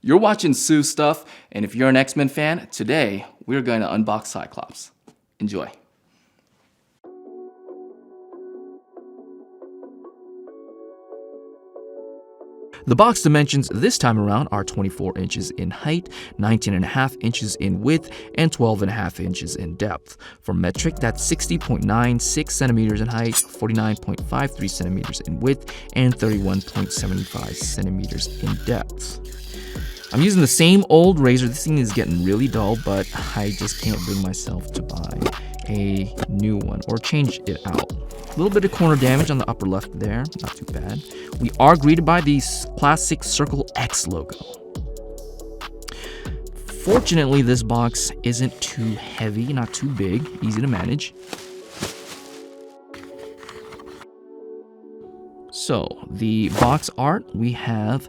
You're watching Sue Stuff, and if you're an X-Men fan, today we're going to unbox Cyclops. Enjoy. The box dimensions this time around are 24 inches in height, 19.5 inches in width, and 12.5 inches in depth. For metric, that's 60.96 centimeters in height, 49.53 centimeters in width, and 31.75 centimeters in depth. I'm using the same old razor. This thing is getting really dull, but I just can't bring myself to buy a new one or change it out. A little bit of corner damage on the upper left there, not too bad. We are greeted by the classic Circle X logo. Fortunately, this box isn't too heavy, not too big, easy to manage. So, the box art, we have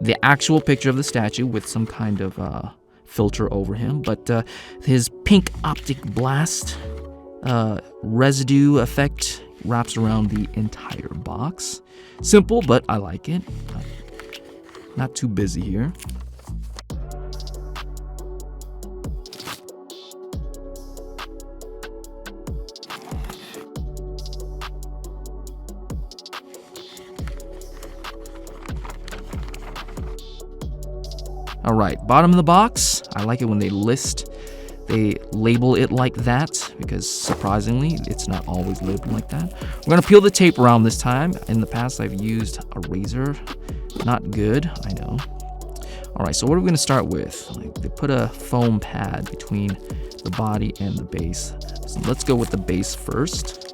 the actual picture of the statue with some kind of filter over him, but his pink optic blast residue effect wraps around the entire box. Simple, but I like it. Not too busy here. All right, bottom of the box. I like it when they label it like that, because surprisingly, it's not always labeled like that. We're gonna peel the tape around this time. In the past, I've used a razor. Not good, I know. All right, so what are we gonna start with? They put a foam pad between the body and the base. So let's go with the base first.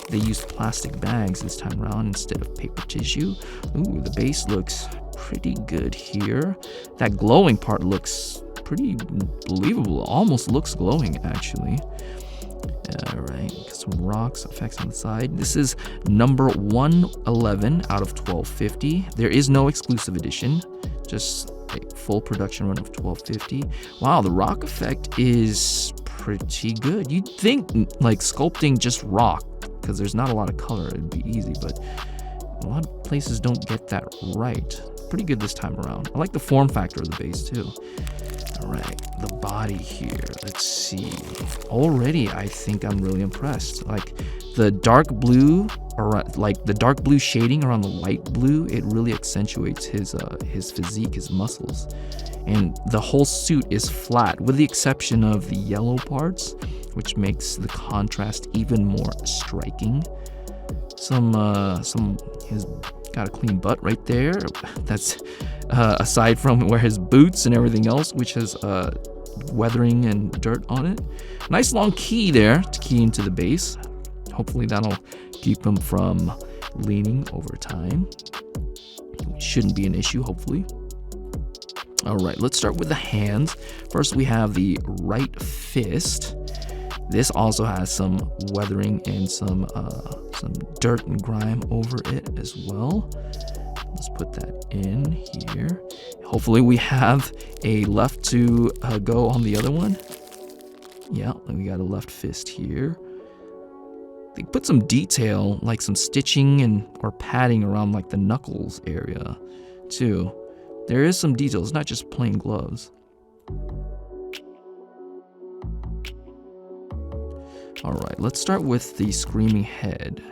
They used plastic bags this time around instead of paper tissue. Ooh, the base looks pretty good here. That glowing part looks pretty believable. Almost looks glowing, actually. All right, got some rocks effects on the side. This is number 111 out of 1250. There is no exclusive edition, just a full production run of 1250. Wow, the rock effect is pretty good. You'd think like sculpting just rock, because there's not a lot of color, it'd be easy, but a lot of places don't get that right. Pretty good this time around. I like the form factor of the base too. All right, the body here. Let's see. Already, I think I'm really impressed. Like the dark blue, or like the dark blue shading around the light blue, it really accentuates his physique, his muscles, and the whole suit is flat, with the exception of the yellow parts, which makes the contrast even more striking. He's got a clean butt right there. That's aside from where his boots and everything else, which has weathering and dirt on it. Nice long key there to key into the base. Hopefully that'll keep him from leaning over time. Shouldn't be an issue, hopefully. All right, let's start with the hands. First, we have the right fist. This also has some weathering and some dirt and grime over it as well. Let's put that in here. Hopefully we have a left to go on the other one. Yeah, we got a left fist here. They put some detail, like some stitching or padding around like the knuckles area too. There is some detail, it's not just plain gloves. All right, let's start with the screaming head.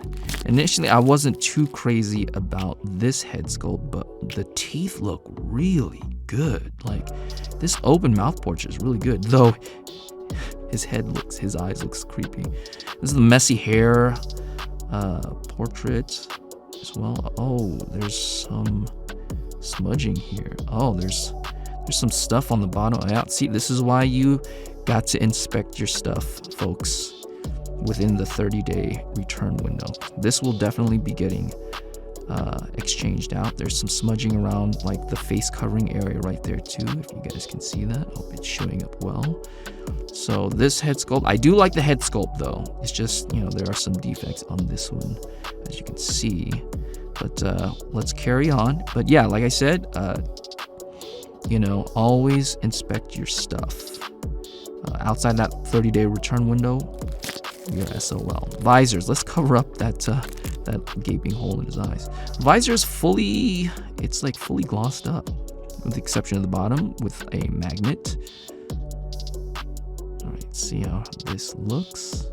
Initially, I wasn't too crazy about this head sculpt, but the teeth look really good. Like, this open mouth portrait is really good, though his eyes looks creepy. This is the messy hair portrait as well. Oh, there's some smudging here. Oh, there's some stuff on the bottom. Yeah, see, this is why you got to inspect your stuff, folks, within the 30-day return window. This will definitely be getting exchanged out. There's some smudging around like the face covering area right there too, if you guys can see that. Hope it's showing up well. So this head sculpt, I do like the head sculpt though. It's just, there are some defects on this one, as you can see. But let's carry on. But yeah, like I said, always inspect your stuff. Outside that 30-day return window, you're SOL. Visors, let's cover up that gaping hole in his eyes. Visor is fully glossed up. with the exception of the bottom, with a magnet. All right, see how this looks.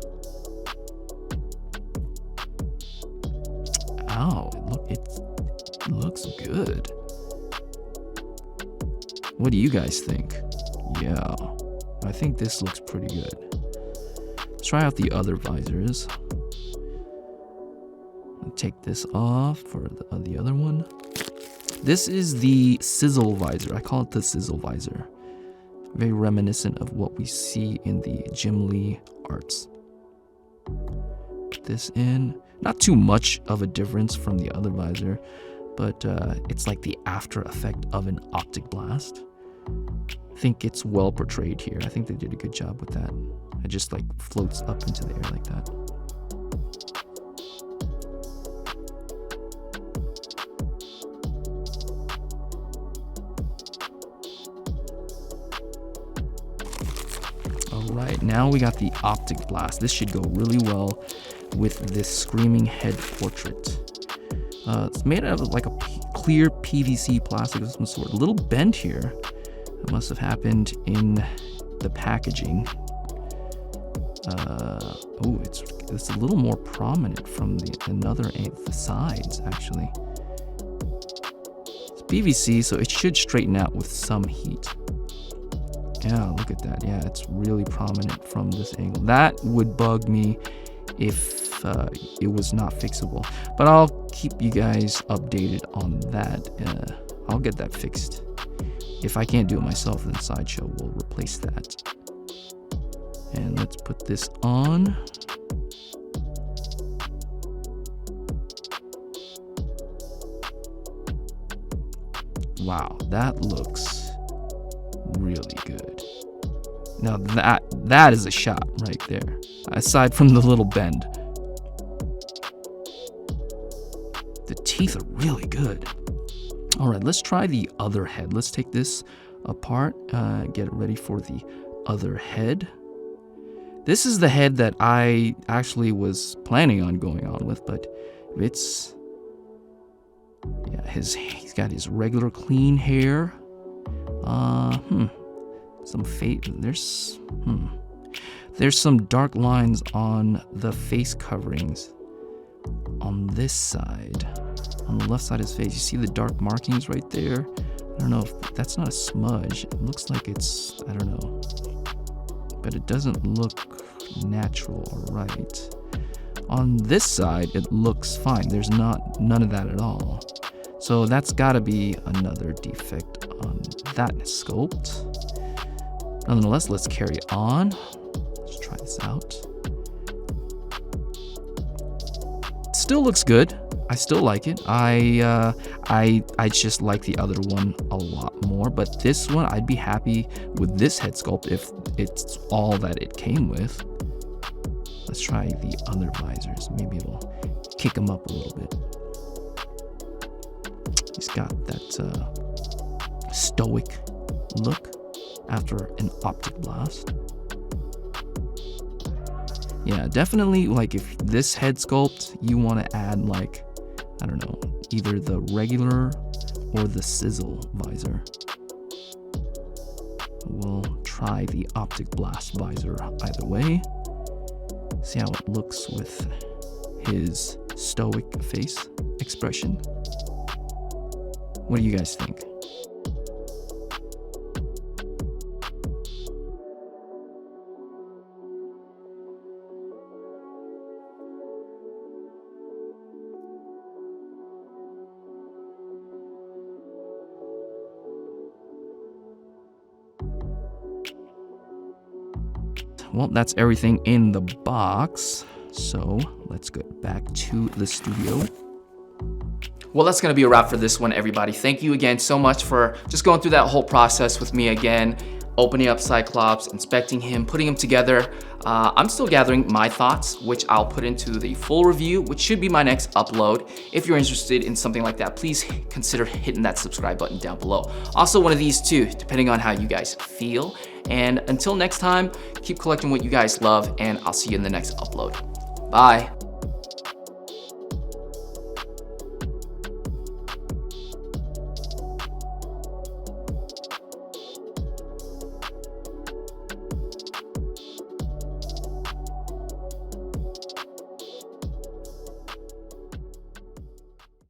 Oh, it looks good. What do you guys think? Yeah, I think this looks pretty good. Let's try out the other visors. I'll take this off for the other one. This is the Sizzle Visor. I call it the Sizzle Visor. Very reminiscent of what we see in the Jim Lee arts. Put this in. Not too much of a difference from the other visor, but it's like the after effect of an optic blast. I think it's well portrayed here. I think they did a good job with that. It just like floats up into the air like that. All right, now we got the optic blast. This should go really well with this screaming head portrait. It's made out of like a clear PVC plastic of some sort. A little bent here. It must have happened in the packaging. Oh, it's a little more prominent from the sides actually. It's PVC, so it should straighten out with some heat. Yeah, look at that. Yeah, it's really prominent from this angle. That would bug me if it was not fixable, but I'll keep you guys updated on that. I'll get that fixed. If I can't do it myself, then SideShow will replace that. And let's put this on. Wow, that looks really good. Now that is a shot right there, aside from the little bend. The teeth are really good. All right, let's try the other head. Let's take this apart, get it ready for the other head. This is the head that I actually was planning on going on with, but it's, yeah, he's got his regular clean hair. Some fade, there's some dark lines on the face coverings on this side. On the left side of his face, you see the dark markings right there? I don't know if that's not a smudge. It looks like it's, I don't know. But it doesn't look natural or right. On this side, it looks fine. There's none of that at all. So that's gotta be another defect on that sculpt. Nonetheless, let's carry on. Let's try this out. Still looks good. I still like it. I just like the other one a lot more, but this one, I'd be happy with this head sculpt if it's all that it came with. Let's try the other visors. Maybe it'll kick them up a little bit. He's got that stoic look after an optic blast. Yeah, definitely, like, if this head sculpt, you want to add, like, I don't know, either the regular or the Sizzle Visor. We'll try the Optic Blast Visor either way. See how it looks with his stoic face expression. What do you guys think? Well, that's everything in the box. So let's get back to the studio. Well, that's gonna be a wrap for this one, everybody. Thank you again so much for just going through that whole process with me again, opening up Cyclops, inspecting him, putting him together. I'm still gathering my thoughts, which I'll put into the full review, which should be my next upload. If you're interested in something like that, please consider hitting that subscribe button down below. Also, one of these too, depending on how you guys feel. And until next time, keep collecting what you guys love, and I'll see you in the next upload. Bye.